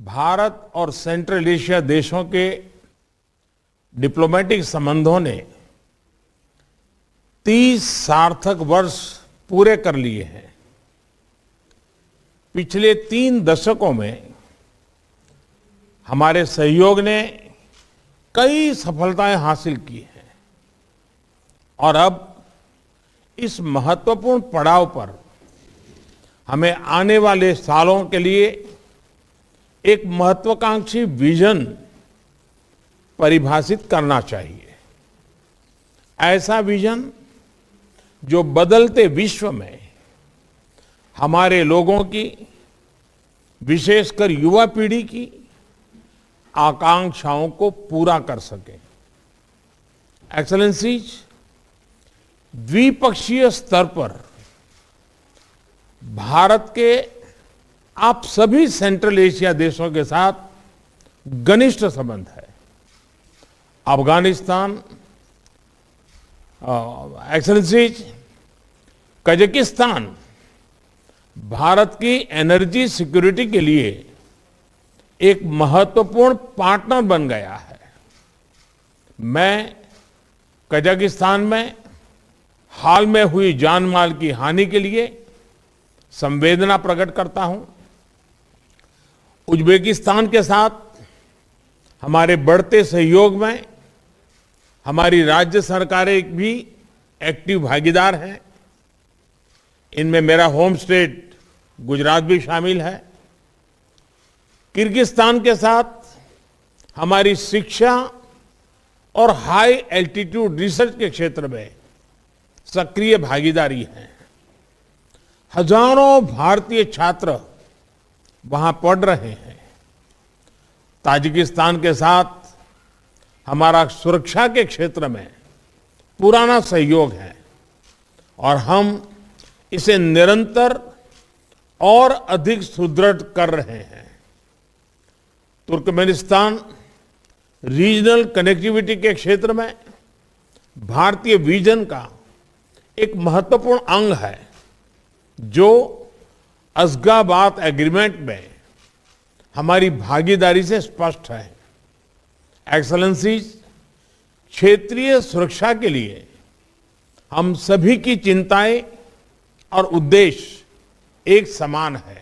भारत और central Asia देशों के डिप्लोमेटिक संबंधों ने 30 सार्थक वर्ष पूरे कर लिए हैं। पिछले 3 दशकों में हमारे सहयोग ने कई सफलताएं हासिल की हैं और अब इस महत्वपूर्ण पड़ाव पर हमें आने वाले सालों के लिए एक महत्वाकांक्षी विजन परिभाषित करना चाहिए। ऐसा विजन जो बदलते विश्व में हमारे लोगों की, विशेषकर युवा पीढ़ी की आकांक्षाओं को पूरा कर सके। एक्सेलेंसीज, द्विपक्षीय स्तर पर भारत के आप सभी सेंट्रल एशिया देशों के साथ घनिष्ठ संबंध है। अफगानिस्तान, एक्सेलेंसीज, कजाकिस्तान भारत की एनर्जी सिक्योरिटी के लिए एक महत्वपूर्ण पार्टनर बन गया है। मैं कजाकिस्तान में हाल में हुई जान माल की हानि के लिए संवेदना प्रकट करता हूं। उज्बेकिस्तान के साथ हमारे बढ़ते सहयोग में हमारी राज्य सरकारें भी एक्टिव भागीदार हैं। इनमें मेरा होम स्टेट गुजरात भी शामिल है। किर्गिस्तान के साथ हमारी शिक्षा और हाई एल्टीट्यूड रिसर्च के क्षेत्र में सक्रिय भागीदारी है। हजारों भारतीय छात्र वहां पढ़ रहे हैं। ताजिकिस्तान के साथ हमारा सुरक्षा के क्षेत्र में पुराना सहयोग है और हम इसे निरंतर और अधिक सुदृढ़ कर रहे हैं। तुर्कमेनिस्तान रीजनल कनेक्टिविटी के क्षेत्र में भारतीय विजन का एक महत्वपूर्ण अंग है, जो अशगाबाद एग्रीमेंट में हमारी भागीदारी से स्पष्ट है। एक्सेलेंसीज, क्षेत्रीय सुरक्षा के लिए हम सभी की चिंताएं और उद्देश्य एक समान है।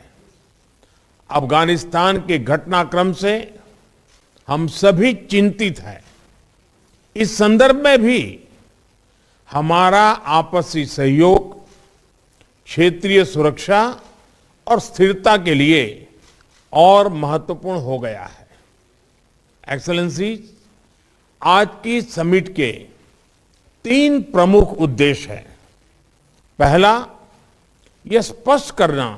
अफगानिस्तान के घटनाक्रम से हम सभी चिंतित हैं। इस संदर्भ में भी हमारा आपसी सहयोग क्षेत्रीय सुरक्षा और स्थिरता के लिए और महत्वपूर्ण हो गया है। एक्सेलेंसीज, आज की समिट के 3 प्रमुख उद्देश्य हैं। पहला, यह स्पष्ट करना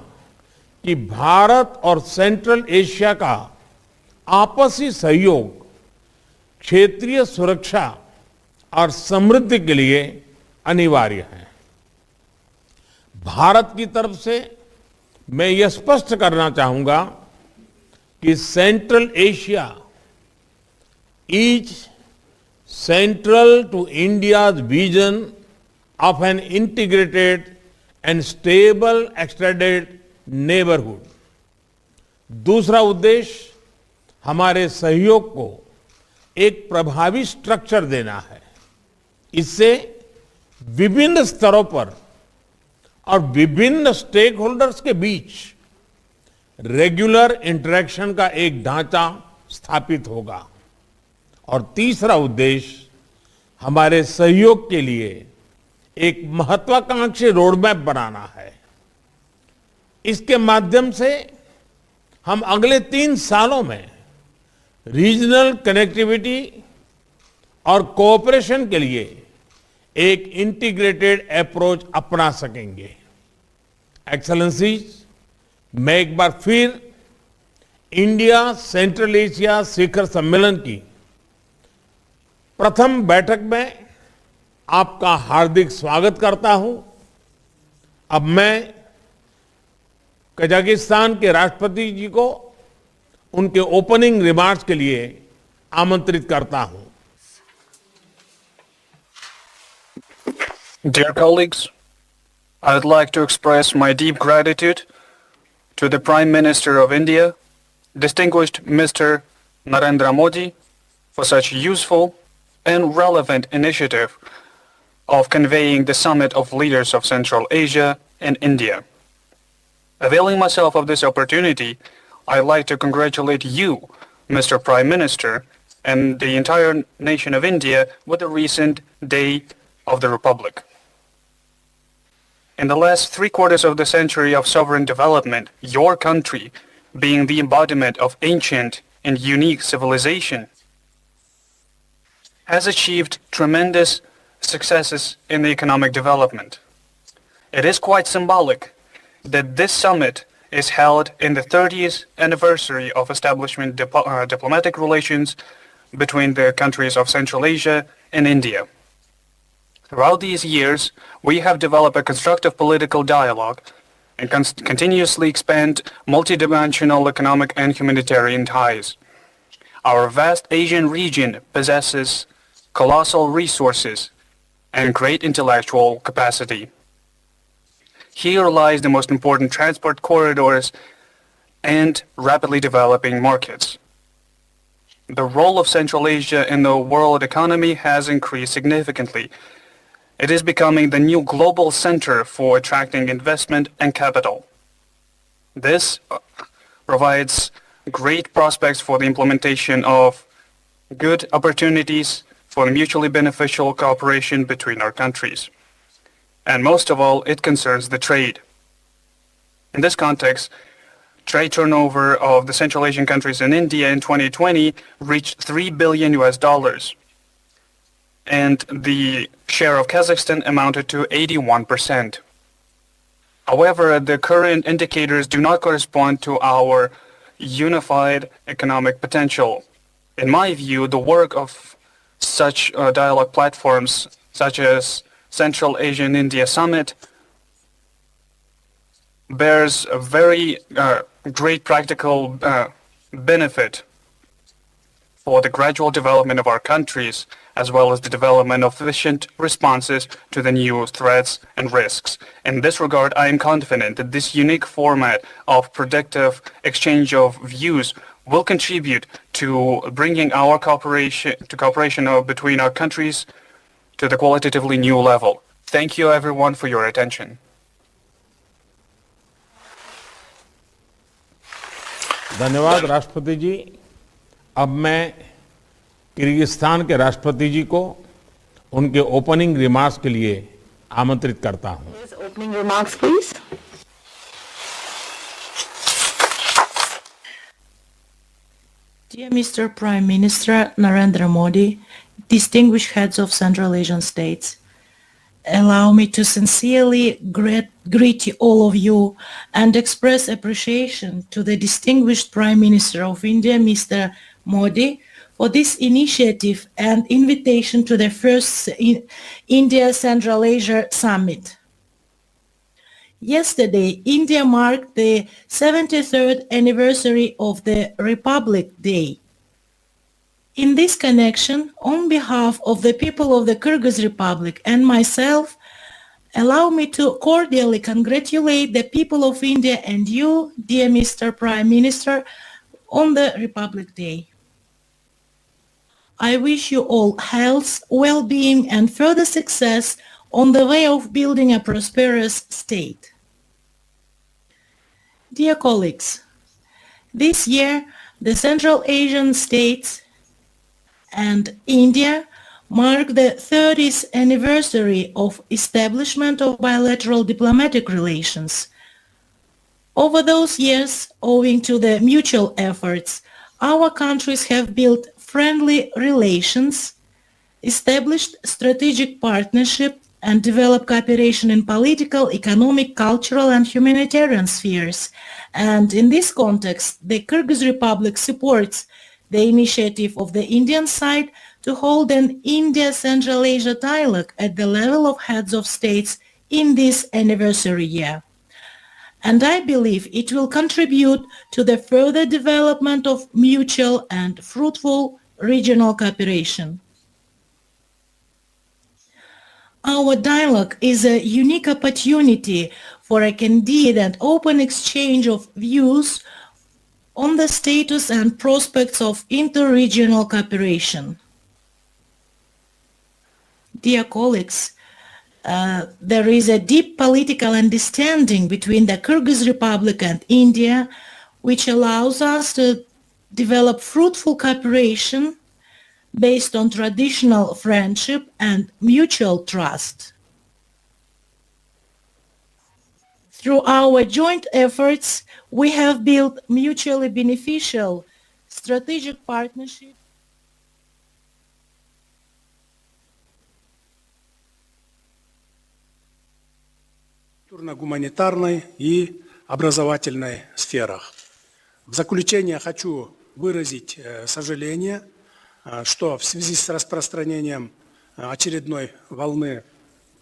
कि भारत और सेंट्रल एशिया का आपसी सहयोग क्षेत्रीय सुरक्षा और समृद्धि के लिए अनिवार्य है। भारत की तरफ से मैं यह स्पष्ट करना चाहूंगा कि central Asia is central to India's vision of an integrated and stable extended neighbourhood. दूसरा उद्देश्य हमारे सहयोग को एक प्रभावी स्ट्रक्चर देना है। इससे विभिन्न स्तरों पर और विभिन्न स्टेक होल्डर्स के बीच रेगुलर इंटरेक्शन का एक ढांचा स्थापित होगा। और तीसरा उद्देश्य हमारे सहयोग के लिए एक महत्वाकांक्षी रोडमैप बनाना है। इसके माध्यम से हम अगले 3 सालों में रीजनल कनेक्टिविटी और कोऑपरेशन के लिए एक इंटीग्रेटेड अप्रोच अपना सकेंगे। एक्सेलेंसीज, मैं एक बार फिर इंडिया सेंट्रल एशिया शिखर सम्मेलन की प्रथम बैठक में आपका हार्दिक स्वागत करता हूं। अब मैं कजाकिस्तान के राष्ट्रपति जी को उनके ओपनिंग रिमार्क्स के लिए आमंत्रित करता हूं। Dear colleagues, I would like to express my deep gratitude to the Prime Minister of India distinguished Mr. Narendra Modi for such useful and relevant initiative of conveying the summit of leaders of Central Asia and India. Availing myself of this opportunity, I'd like to congratulate you, Mr. Prime Minister, and the entire nation of India with the recent Day of the Republic. In the last three-quarters of the century of sovereign development, your country, being the embodiment of ancient and unique civilization, has achieved tremendous successes in the economic development. It is quite symbolic that this summit is held in the 30th anniversary of establishment diplomatic relations between the countries of Central Asia and India. Throughout these years, we have developed a constructive political dialogue and continuously expand multidimensional economic and humanitarian ties. Our vast Asian region possesses colossal resources and great intellectual capacity. Here lies the most important transport corridors and rapidly developing markets. The role of Central Asia in the world economy has increased significantly. It is becoming the new global center for attracting investment and capital. This provides great prospects for the implementation of good opportunities for mutually beneficial cooperation between our countries. And most of all, it concerns the trade. In this context, trade turnover of the Central Asian countries and India in 2020 reached $3 billion US, and the share of Kazakhstan amounted to 81%. However, the current indicators do not correspond to our unified economic potential. In my view, the work of such dialogue platforms, such as Central Asian India Summit, bears a very great practical benefit for the gradual development of our countries, as well as the development of efficient responses to the new threats and risks. In this regard, I am confident that this unique format of productive exchange of views will contribute to bringing our cooperation between our countries to the qualitatively new level. Thank you everyone for your attention. धन्यवाद राष्ट्रपति जी। अब मैं Kyrgyzstan के राष्ट्रपति जी को उनके opening remarks के लिए आमंत्रित करता हूं। His opening remarks, please. Dear Mr. Prime Minister Narendra Modi, distinguished heads of Central Asian states, allow me to sincerely greet all of you and express appreciation to the distinguished Prime Minister of India, Mr. Modi, for this initiative and invitation to the first India-Central Asia Summit. Yesterday, India marked the 73rd anniversary of the Republic Day. In this connection, on behalf of the people of the Kyrgyz Republic and myself, allow me to cordially congratulate the people of India and you, dear Mr. Prime Minister, on the Republic Day. I wish you all health, well-being and further success on the way of building a prosperous state. Dear colleagues, this year the Central Asian states and India mark the 30th anniversary of establishment of bilateral diplomatic relations. Over those years, owing to the mutual efforts, our countries have built friendly relations, established strategic partnership, and developed cooperation in political, economic, cultural, and humanitarian spheres. And in this context, the Kyrgyz Republic supports the initiative of the Indian side to hold an India-Central Asia dialogue at the level of heads of states in this anniversary year. And I believe it will contribute to the further development of mutual and fruitful regional cooperation. Our dialogue is a unique opportunity for a candid and open exchange of views on the status and prospects of inter-regional cooperation. Dear colleagues, there is a deep political understanding between the Kyrgyz Republic and India, which allows us to develop fruitful cooperation based on traditional friendship and mutual trust. Through our joint efforts, we have built mutually beneficial strategic partnerships культурно-гуманитарной и образовательной сферах. В заключение хочу выразить сожаление, что в связи с распространением очередной волны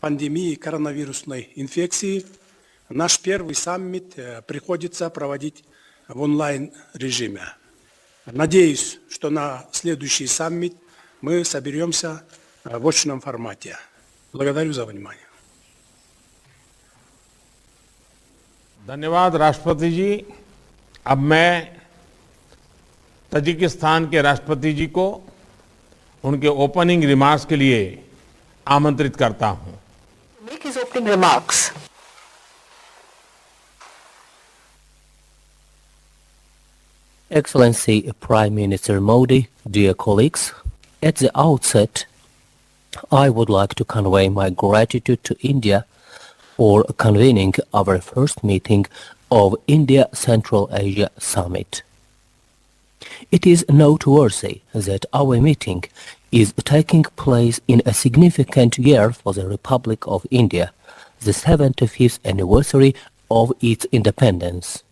пандемии коронавирусной инфекции наш первый саммит приходится проводить в онлайн-режиме. Надеюсь, что на следующий саммит мы соберемся в очном формате. Благодарю за внимание. धन्यवाद राष्ट्रपति जी। अब मैं Tajikistan के राष्ट्रपति जी को उनके opening remarks के लिए आमंत्रित करता हूं। Make his opening remarks. Excellency Prime Minister Modi, dear colleagues, at the outset, I would like to convey my gratitude to India for convening our first meeting of India-Central Asia Summit. It is noteworthy that our meeting is taking place in a significant year for the Republic of India, the 75th anniversary of its independence.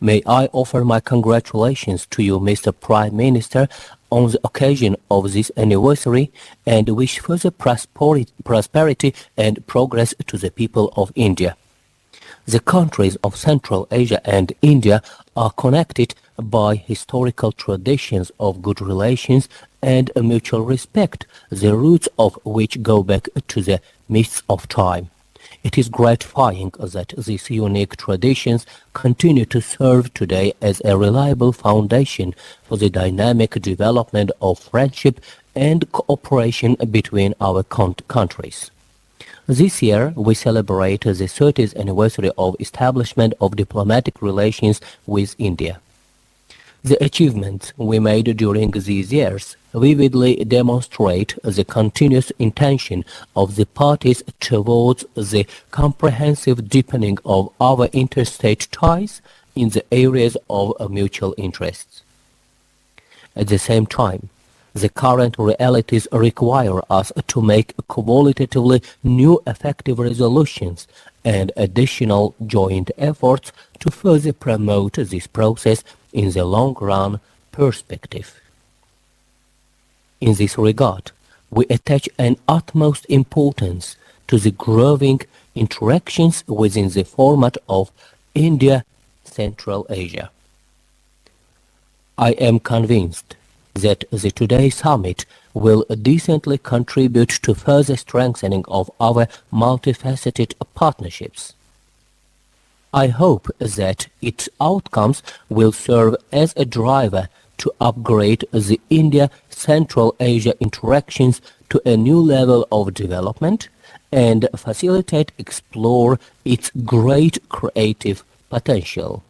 May I offer my congratulations to you, Mr. Prime Minister, on the occasion of this anniversary and wish further prosperity and progress to the people of India. The countries of Central Asia and India are connected by historical traditions of good relations and a mutual respect, the roots of which go back to the mists of time. It is gratifying that these unique traditions continue to serve today as a reliable foundation for the dynamic development of friendship and cooperation between our countries. This year, we celebrate the 30th anniversary of establishment of diplomatic relations with India. The achievements we made during these years vividly demonstrate the continuous intention of the parties towards the comprehensive deepening of our interstate ties in the areas of mutual interests. At the same time, the current realities require us to make qualitatively new effective resolutions and additional joint efforts to further promote this process in the long-run perspective. In this regard, we attach an utmost importance to the growing interactions within the format of India-Central Asia. I am convinced that the today's summit will decently contribute to further strengthening of our multifaceted partnerships. I hope that its outcomes will serve as a driver to upgrade the India-Central Asia interactions to a new level of development and facilitate explore its great creative potential.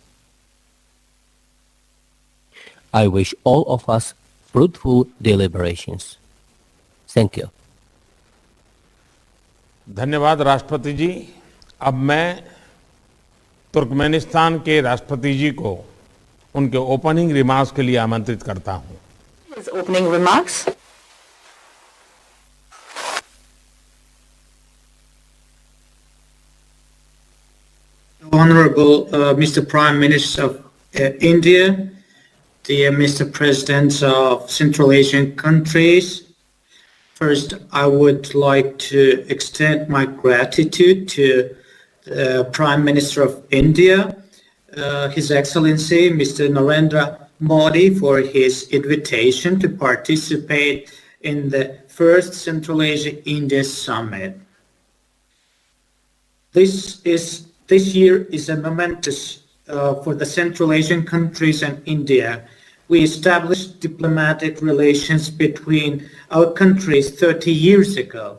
I wish all of us fruitful deliberations. Thank you. धन्यवाद राष्ट्रपति जी। अब मैं Turkmenistan के राष्ट्रपति जी को उनके opening remarks के लिए आमंत्रित करता हूं। His opening remarks. Honorable Mr. Prime Minister of India, dear Mr. President of Central Asian countries, first I would like to extend my gratitude to the Prime Minister of India, His Excellency Mr. Narendra Modi, for his invitation to participate in the first Central Asia-India Summit. This year is a momentous for the Central Asian countries and India. We established diplomatic relations between our countries 30 years ago.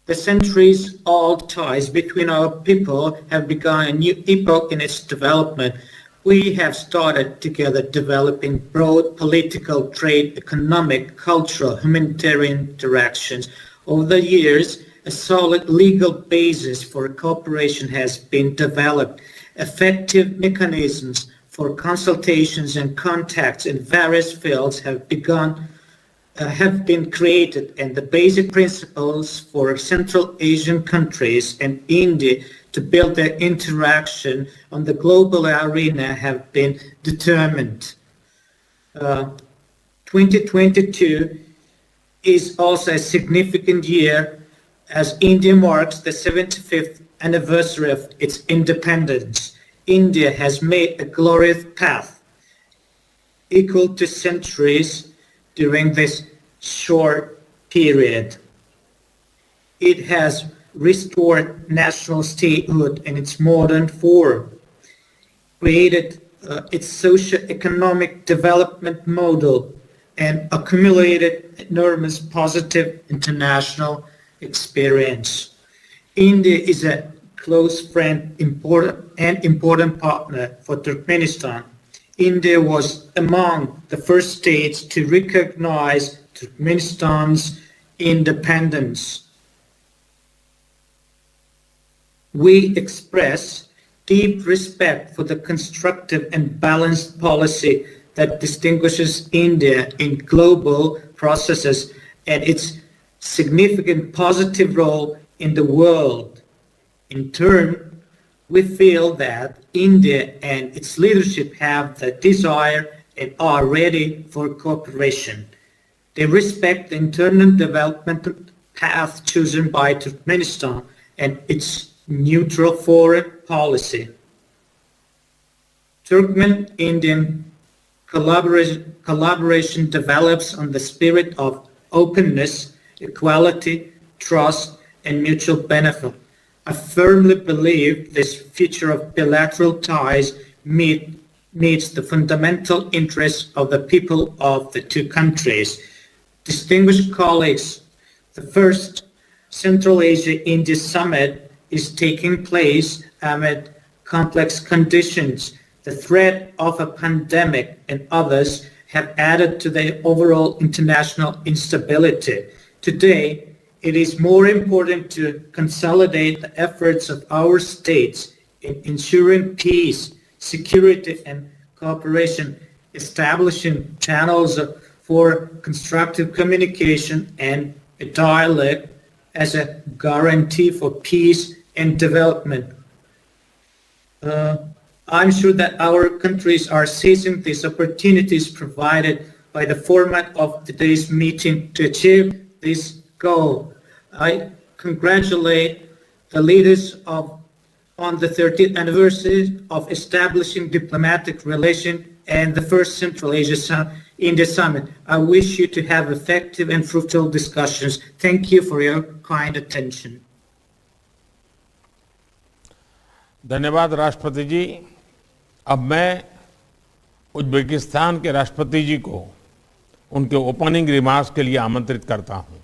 The centuries-old ties between our people have begun a new epoch in its development. We have started together developing broad political, trade, economic, cultural, humanitarian interactions. Over the years, a solid legal basis for cooperation has been developed. Effective mechanisms for consultations and contacts in various fields have been created, and the basic principles for Central Asian countries and India to build their interaction on the global arena have been determined. 2022 is also a significant year as India marks the 75th anniversary of its independence. India has made a glorious path equal to centuries during this short period. It has restored national statehood in its modern form, created its socio-economic development model, and accumulated enormous positive international experience. India is a close friend and important partner for Turkmenistan. India was among the first states to recognize Turkmenistan's independence. We express deep respect for the constructive and balanced policy that distinguishes India in global processes and its significant positive role in the world. In turn, we feel that India and its leadership have the desire and are ready for cooperation. They respect the internal development path chosen by Turkmenistan and its neutral foreign policy. Turkmen-Indian collaboration develops on the spirit of openness, equality, trust, and mutual benefit. I firmly believe this future of bilateral ties meets the fundamental interests of the people of the two countries. Distinguished colleagues, the first Central Asia-India Summit is taking place amid complex conditions. The threat of a pandemic and others have added to the overall international instability. Today, it is more important to consolidate the efforts of our states in ensuring peace, security, and cooperation, establishing channels for constructive communication and a dialogue as a guarantee for peace and development. I'm sure that our countries are seizing these opportunities provided by the format of today's meeting to achieve this goal. I congratulate the leaders on the 30th anniversary of establishing diplomatic relations and the first Central Asia-India Summit. I wish you to have effective and fruitful discussions. Thank you for your kind attention. धन्यवाद राष्ट्रपति जी। अब मैं Uzbekistan के राष्ट्रपति जी को उनके opening remarks के लिए आमंत्रित करता हूं।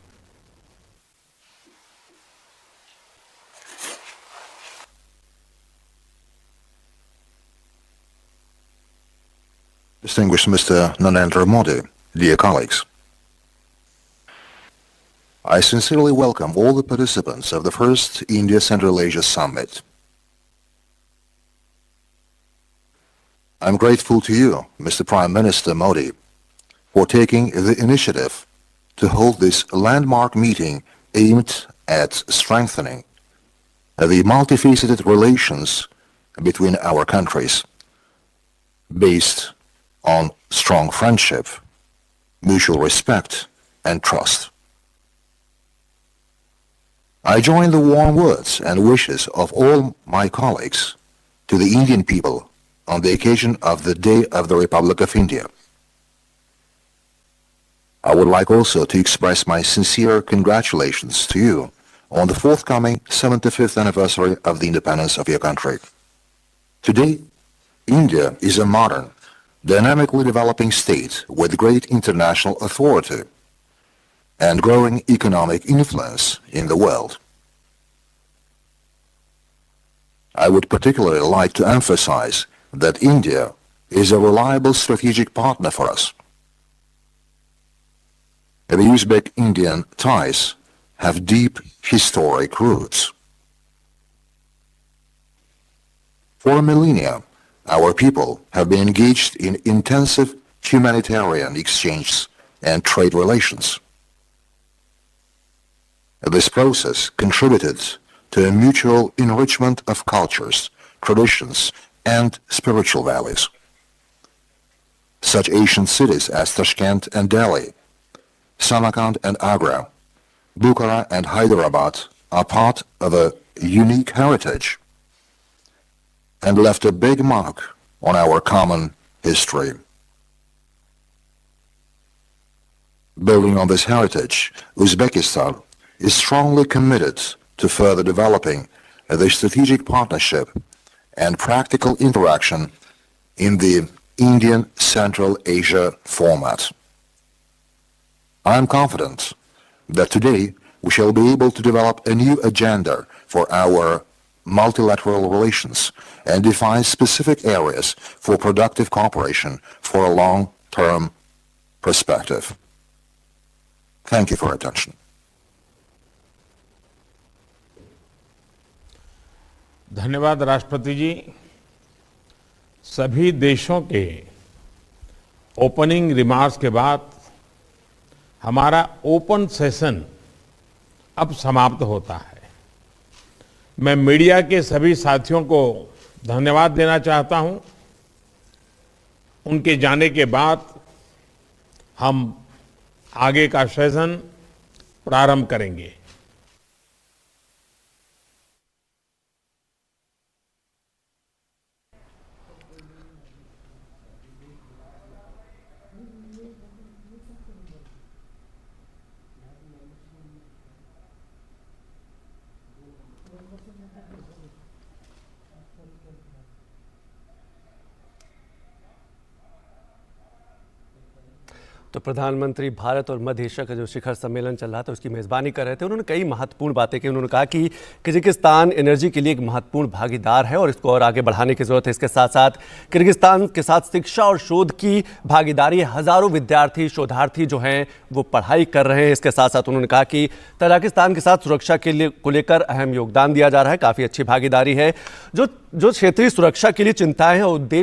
Distinguished Mr. Narendra Modi, dear colleagues, I sincerely welcome all the participants of the first India-Central Asia Summit. I'm grateful to you, Mr. Prime Minister Modi, for taking the initiative to hold this landmark meeting aimed at strengthening the multifaceted relations between our countries, based on strong friendship, mutual respect, and trust. I join the warm words and wishes of all my colleagues to the Indian people on the occasion of the Day of the Republic of India. I would like also to express my sincere congratulations to you on the forthcoming 75th anniversary of the independence of your country. Today, India is a modern, dynamically developing state with great international authority and growing economic influence in the world. I would particularly like to emphasize that India is a reliable strategic partner for us. The Uzbek-Indian ties have deep historic roots. For millennia, our people have been engaged in intensive humanitarian exchanges and trade relations. This process contributed to a mutual enrichment of cultures, traditions, and spiritual values. Such ancient cities as Tashkent and Delhi, Samarkand and Agra, Bukhara and Hyderabad are part of a unique heritage and left a big mark on our common history. Building on this heritage, Uzbekistan is strongly committed to further developing the strategic partnership and practical interaction in the Indian Central Asia format. I am confident that today we shall be able to develop a new agenda for our multilateral relations and define specific areas for productive cooperation for a long-term perspective. Thank you for your attention. धन्यवाद राष्ट्रपति जी। सभी देशों के opening remarks के बाद हमारा open session अब समाप्त होता है। मैं मीडिया के सभी साथियों को धन्यवाद देना चाहता हूं। उनके जाने के बाद हम आगे का सेशन प्रारंभ करेंगे। तो प्रधानमंत्री भारत और मध्य एशिया का जो शिखर सम्मेलन चल रहा था उसकी मेज़बानी कर रहे थे। उन्होंने कई महत्वपूर्ण बातें की। उन्होंने कहा कि किर्गिस्तान एनर्जी के लिए एक महत्वपूर्ण भागीदार है और इसको और आगे बढ़ाने की ज़रूरत है। इसके साथ साथ किर्गिस्तान के साथ शिक्षा और शोध की भागीदारी, हज़ारों विद्यार्थी शोधार्थी जो हैं वो पढ़ाई कर रहे हैं। इसके साथ साथ उन्होंने कहा कि तजाकिस्तान के साथ सुरक्षा के लिए को लेकर अहम योगदान दिया जा रहा है, काफ़ी अच्छी भागीदारी है। जो क्षेत्रीय सुरक्षा के लिए चिंताएं हैं, उद्देश्य